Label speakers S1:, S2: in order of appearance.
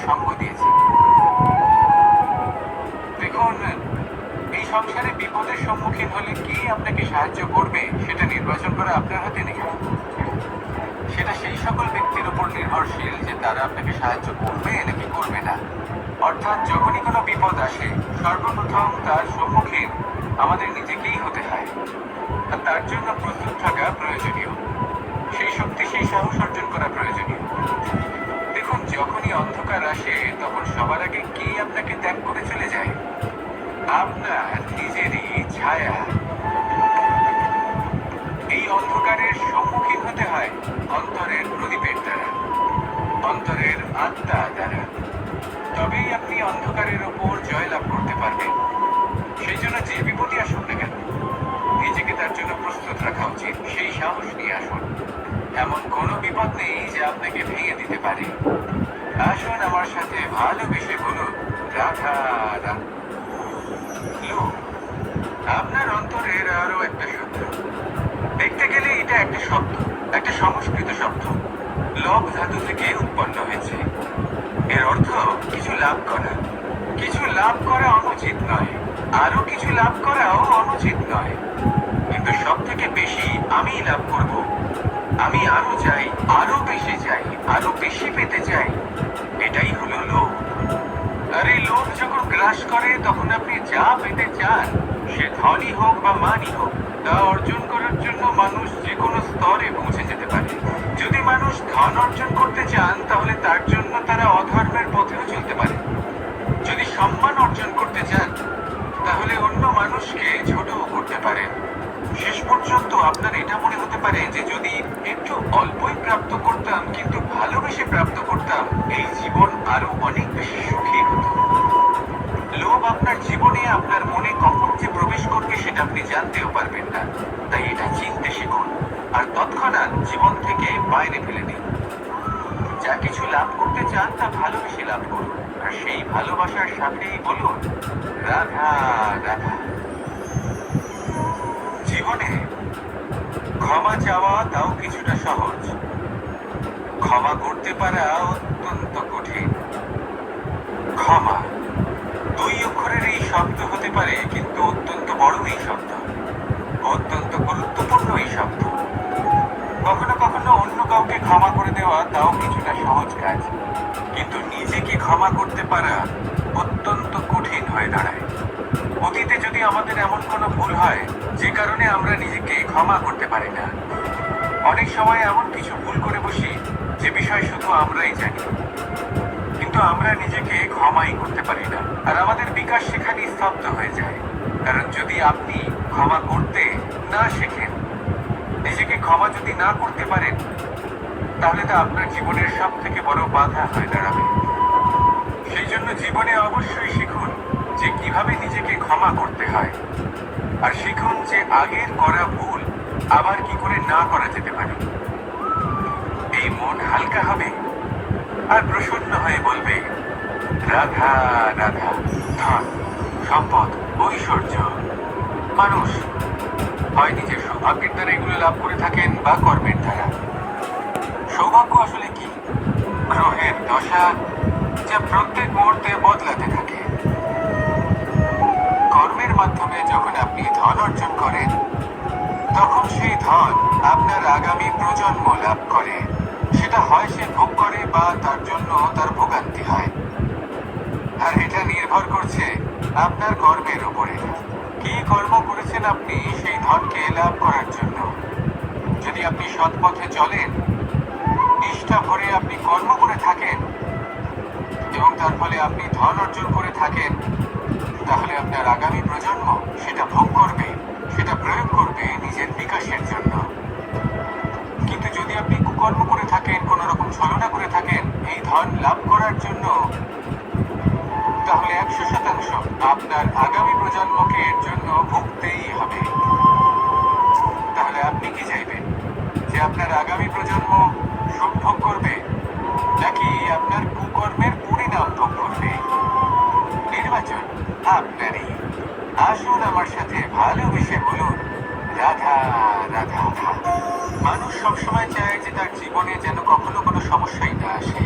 S1: সঙ্গ দিয়েছি। দেখুন, এই সংসারে বিপদের সম্মুখীন হলে কে আপনাকে সাহায্য করবে সেটা নির্বাচন করা আপনার হাতে নেই। সেটা সেই সকল ব্যক্তির উপর নির্ভরশীল যে তারা আপনাকে সাহায্য করবে নাকি করবে না। অর্থাৎ যখনই কোনো বিপদ আসে সর্বপ্রথম তার সম্মুখীন আমাদের নিজেকেই হতে হয়, আর তার জন্য প্রস্তুত থাকা প্রয়োজনীয়। সেই শক্তি, সেই সাহস অর্জন করা প্রয়োজনীয়। দেখুন, যখনই অন্ধকার আসে তখন সবার আগে কে আপনাকে ত্যাগ করে চলে যায়? আপনার নিজেরই ছায়া। এই অন্ধকারের সম্মুখীন হতে হয় অন্তরের প্রদীপের দ্বারা, অন্তরের আত্মা দ্বারা। তবেই আপনি অন্ধকারের ওপর জয়লাভ করতে পারবেন। সেই জন্য যে বিপদই আসুন না কেন, নিজেকে তার জন্য প্রস্তুত রাখা উচিত। সেই সাহস নিয়ে আসুন। এমন কোনো বিপদ নেই যে আপনাকে ভেঙে দিতে পারে। আসুন আমার সাথে ভালোবেসে বলুন, রাধা রাধা। লোভ আপনার অন্তরের আরো একটা শত্রু। দেখতে গেলে এটা একটা শব্দ, একটা সংস্কৃত শব্দ। লোভ ধাতু থেকে উৎপন্ন হয়েছে। এর অর্থ কিছু লাভ করা। কিছু লাভ করা অনুচিত নয়, আরো কিছু লাভ করাও অনুচিত নয়, কিন্তু সব থেকে বেশি আমি লাভ করব। আমি আরো চাই, আরো বেশি চাই, আরো বেশি পেতে চাই। এটাই হলো লোভ। আর এই লোভ যখন গ্রাস করে তখন আপনি যা পেতে চান, সে ধনই হোক বা মানই হোক, তা অর্জন করার জন্য মানুষ যে কোনো স্তরে পৌঁছে যেতে পারে। যদি মানুষ ধন অর্জন করতে চান তাহলে তার জন্য তারা অধর্মের পথেও চলতে পারে। যদি সম্মান অর্জন করতে চান তাহলে অন্য মানুষকে ছোটও করতে পারেন। শেষ পর্যন্ত আপনার এটা মনে হতে পারে যে যদি একটু অল্পই প্রাপ্ত করতাম, কিন্তু ভালোবেসে প্রাপ্ত করতাম, এই জীবন আরো অনেক বেশি সুখী হতো। লোভ আপনার জীবনে, আপনার মনে কখন যে প্রবেশ করবে সেটা আপনি জানতেও পারবেন না। তাই এটা চিনতে শিখুন আর তৎক্ষণাৎ জীবন থেকে বাইরে ফেলে দিন। যা কিছু লাভ করতে চান তা ভালোবেসে লাভ করুন, আর সেই ভালোবাসার সাথেই বলুন, রাধা রাধা। জীবনে ক্ষমা চাওয়া তাও কিছুটা সহজ, ক্ষমা করতে পারা অত্যন্ত কঠিন। ক্ষমা দুই অক্ষরের এই শব্দ হতে পারে, কিন্তু অত্যন্ত বড় এই শব্দ, অত্যন্ত গুরুত্বপূর্ণ এই শব্দ। কখনো কখনো অন্য কাউকে ক্ষমা করে দেওয়া তাও কিছুটা সহজ কাজ, কিন্তু নিজেকে ক্ষমা করতে পারা অত্যন্ত কঠিন হয়ে দাঁড়ায়। অতীতে যদি আমাদের এমন কোনো ভুল হয় যে কারণে আমরা নিজেকে ক্ষমা করতে পারি না, অনেক সময় এমন কিছু ভুল করে বসি যে বিষয় শুধু আমরাই জানি, কিন্তু আমরা নিজেকে ক্ষমাই করতে পারি না। আর আমাদের বিকাশ সেখানে স্তব্ধ হয়ে যায়। কারণ যদি আপনি ক্ষমা করতে না শেখেন, নিজেকে ক্ষমা যদি না করতে পারেন, তাহলে তা আপনার জীবনের সব থেকে বড় বাধা হয়ে দাঁড়াবে। সেই জন্য জীবনে অবশ্যই শিখুন যে কিভাবে নিজেকে ক্ষমা করতে হয়, আর শিখুন যে আগের করা ভুল আবার কি করে না করা যেতে পারে। এই মন হালকা হবে আর প্রসন্ন হয়ে বলবে, রাধা রাধা। ধন, সম্পদ, ঐশ্বর্য, মানুষ হয় নিজের সৌভাগ্যের দ্বারা এগুলো লাভ করে থাকেন বা কর্মের দ্বারা। সৌভাগ্য আসলে কি? গ্রহের দশা যা প্রত্যেক মুহূর্তে বদলাতে থাকে। কর্মের মাধ্যমে যখন আপনি ধন অর্জন করেন, তখন সেই ধন আপনার আগামী প্রজন্ম লাভ করে। সেটা হয় সে ভোগ করে বা তার জন্য তার ভোগান্তি হয়। আর এটা নির্ভর করছে আপনার কর্মের উপরে। কি কর্ম করেছেন আপনি সেই ধনকে লাভ করার জন্য? যদি আপনি সৎ পথে চলেন, নিষ্ঠা ভরে আপনি কর্ম করে থাকেন এবং তার ফলে আপনি ধন অর্জন করে থাকেন, তাহলে আপনার আগামী প্রজন্ম সেটা ভোগ করবে, সেটা প্রয়োগ করবে নিজের বিকাশের জন্য। কিন্তু যদি আপনি কুকর্ম করে থাকেন, কোনো রকম ছলনা করে থাকেন এই ধন লাভ করার জন্য, তাহলে 100% আপনার আগামী প্রজন্মকে এর জন্য ভুগতেই হবে। তাহলে আপনি কি চাইবেন? যে আপনার আগামী প্রজন্ম সুখ ভোগ করবে, নাকি আপনার কুকর্মের পরিণাম ভোগ করবে? নির্বাচন আপনারই। আসুন আমার সাথে ভালোবেসে বলুন, রাধা রাধা। মানুষ সবসময় চায় যে তার জীবনে যেন কখনো কোনো সমস্যাই না আসে।